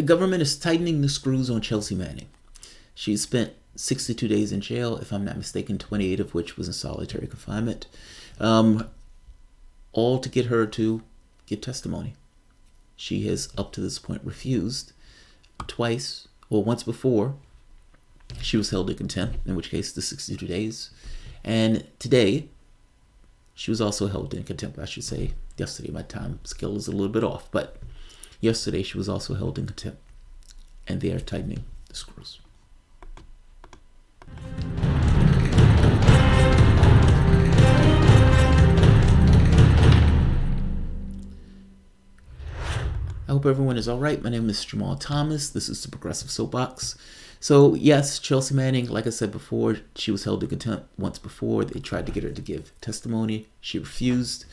The government is tightening the screws on Chelsea Manning. She spent 62 days in jail, if I'm not mistaken, 28 of which was in solitary confinement, all to get her to give testimony. She has, up to this point, refused twice, or once before. She was held in contempt, in which case the 62 days. And today, she was also held in contempt, I should say. Yesterday, my time scale is a little bit off, but yesterday she was also held in contempt. And they are tightening the screws. I hope everyone is all right. My name is Jamarl Thomas. This is the Progressive Soapbox. So yes, Chelsea Manning, like I said before, she was held in contempt once before. They tried to get her to give testimony. She refused.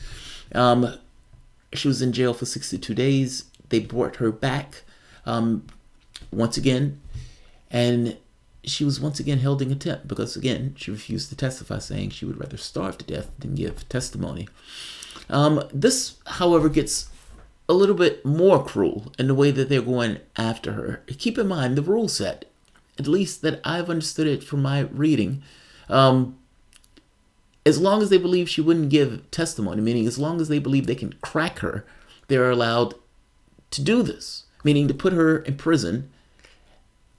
She was in jail for 62 days. They brought her back once again, and she was once again held in contempt because, again, she refused to testify, saying she would rather starve to death than give testimony. This, however, gets a little bit more cruel in the way that they're going after her. Keep in mind the rule set, at least that I've understood it from my reading, as long as they believe she wouldn't give testimony, meaning as long as they believe they can crack her, they're allowed to do this, meaning to put her in prison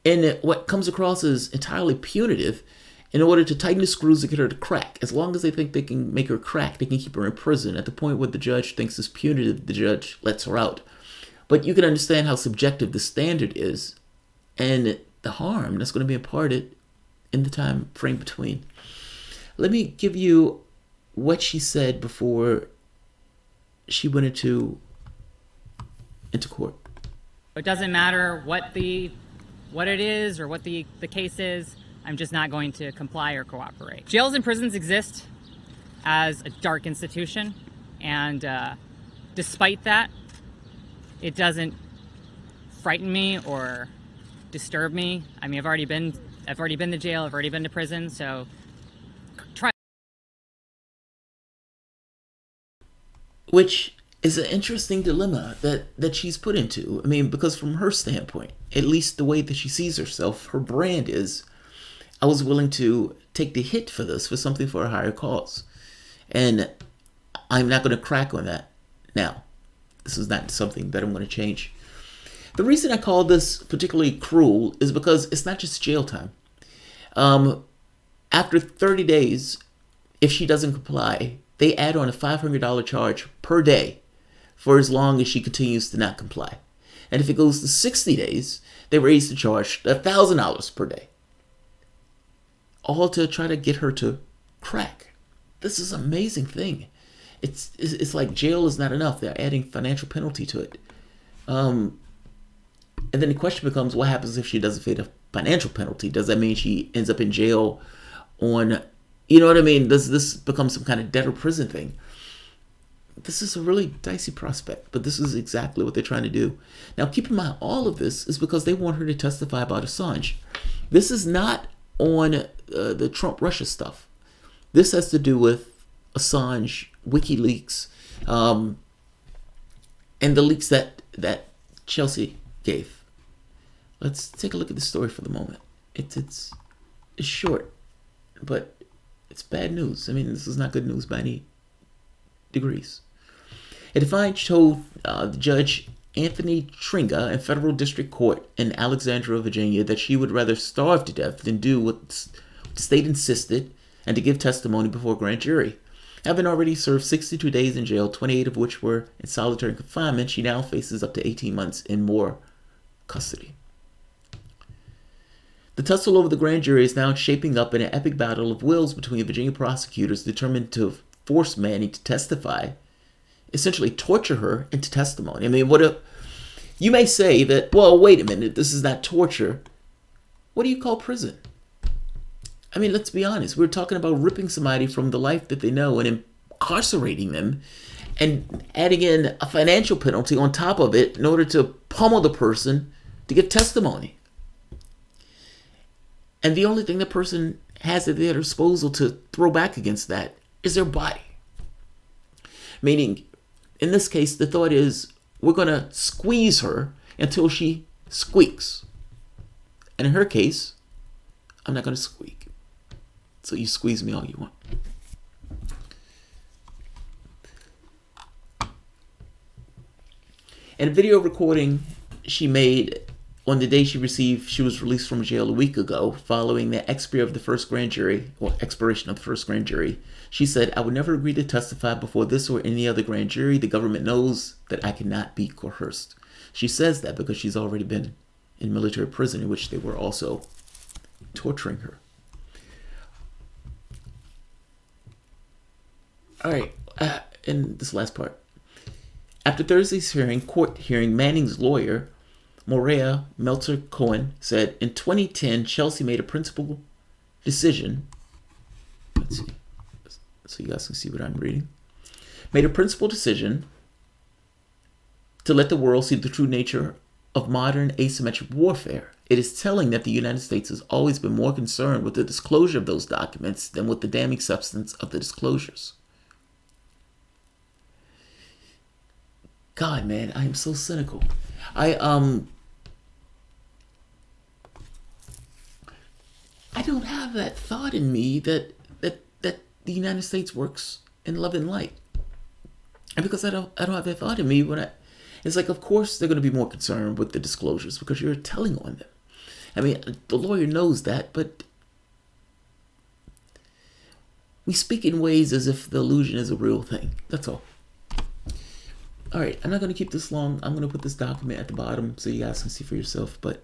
in what comes across as entirely punitive in order to tighten the screws to get her to crack. As long as they think they can make her crack, they can keep her in prison. At the point where the judge thinks it's punitive, the judge lets her out. But you can understand how subjective the standard is and the harm that's going to be imparted in the time frame between. Let me give you what she said before she went into court. It doesn't matter what it is or what the case is. I'm just not going to comply or cooperate. Jails and prisons exist as a dark institution, and despite that, it doesn't frighten me or disturb me. I mean, I've already been to jail. I've already been to prison. So try. Which is an interesting dilemma that she's put into. I mean, because from her standpoint, at least the way that she sees herself, her brand is, I was willing to take the hit for this, for something for a higher cause. And I'm not going to crack on that now. This is not something that I'm going to change. The reason I call this particularly cruel is because it's not just jail time. After 30 days, if she doesn't comply, they add on a $500 charge per day for as long as she continues to not comply. And if it goes to 60 days, they raise the charge to $1,000 per day. All to try to get her to crack. This is an amazing thing. It's like jail is not enough. They're adding financial penalty to it. And then the question becomes, what happens if she doesn't pay the financial penalty? Does that mean she ends up in jail on, you know what I mean? Does this become some kind of debt or prison thing? This is a really dicey prospect, but this is exactly what they're trying to do. Now, keep in mind, all of this is because they want her to testify about Assange. This is not on the Trump-Russia stuff. This has to do with Assange, WikiLeaks, and the leaks that Chelsea gave. Let's take a look at the story for the moment. It's short, but it's bad news. I mean, this is not good news by any degrees. A defiant told Judge Anthony Tringa in federal district court in Alexandria, Virginia, that she would rather starve to death than do what the state insisted and to give testimony before a grand jury. Having already served 62 days in jail, 28 of which were in solitary confinement, she now faces up to 18 months in more custody. The tussle over the grand jury is now shaping up in an epic battle of wills between Virginia prosecutors determined to force Manning to testify, essentially torture her into testimony. I mean, you may say that, well, wait a minute, this is not torture. What do you call prison? I mean, let's be honest. We're talking about ripping somebody from the life that they know and incarcerating them and adding in a financial penalty on top of it in order to pummel the person to give testimony. And the only thing the person has at their disposal to throw back against that is their body. Meaning, in this case, the thought is, we're going to squeeze her until she squeaks. And in her case, I'm not going to squeak. So you squeeze me all you want. And a video recording she made on the day she was released from jail a week ago, following the expiration of the first grand jury, she said, "I would never agree to testify before this or any other grand jury. The government knows that I cannot be coerced." She says that because she's already been in military prison in which they were also torturing her. All right, and this last part. After Thursday's court hearing, Manning's lawyer, Morea Meltzer-Cohen, said in 2010, Chelsea made a principled decision. Let's see, so you guys can see what I'm reading. Made a principled decision to let the world see the true nature of modern asymmetric warfare. It is telling that the United States has always been more concerned with the disclosure of those documents than with the damning substance of the disclosures. God, man, I am so cynical. I don't have that thought in me that the United States works in love and light. And because I don't have that thought in me, it's like, of course they're going to be more concerned with the disclosures because you're telling on them. I mean, the lawyer knows that, but we speak in ways as if the illusion is a real thing. That's all. All right, I'm not going to keep this long. I'm going to put this document at the bottom so you guys can see for yourself. But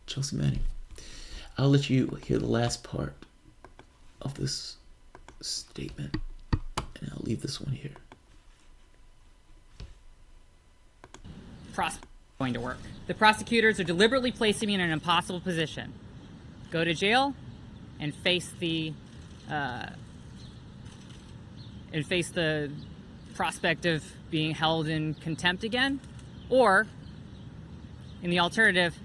Chelsea Manning, I'll let you hear the last part of this statement, and I'll leave this one here. Going to work. The prosecutors are deliberately placing me in an impossible position. Go to jail and face the prospect of being held in contempt again, or in the alternative,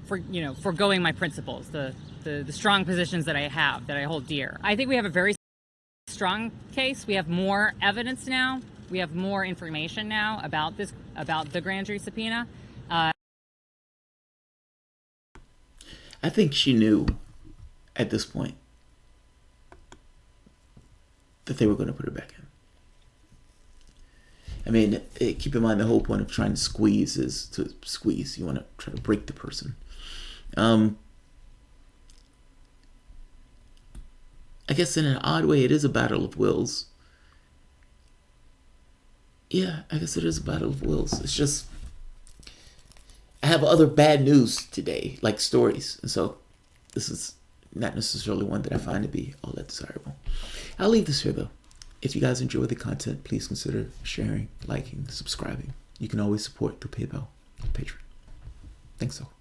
foregoing my principles, the strong positions that I have, that I hold dear. I think we have a very strong case. We have more evidence now. We have more information now about the grand jury subpoena. I think she knew at this point that they were going to put her back in. I mean, keep in mind the whole point of trying to squeeze is to squeeze. You want to try to break the person. I guess in an odd way, it is a battle of wills. Yeah, I guess it is a battle of wills. It's just, I have other bad news today, like stories. And so this is not necessarily one that I find to be all that desirable. I'll leave this here, though. If you guys enjoy the content, please consider sharing, liking, subscribing. You can always support through PayPal and Patreon. Thanks, all.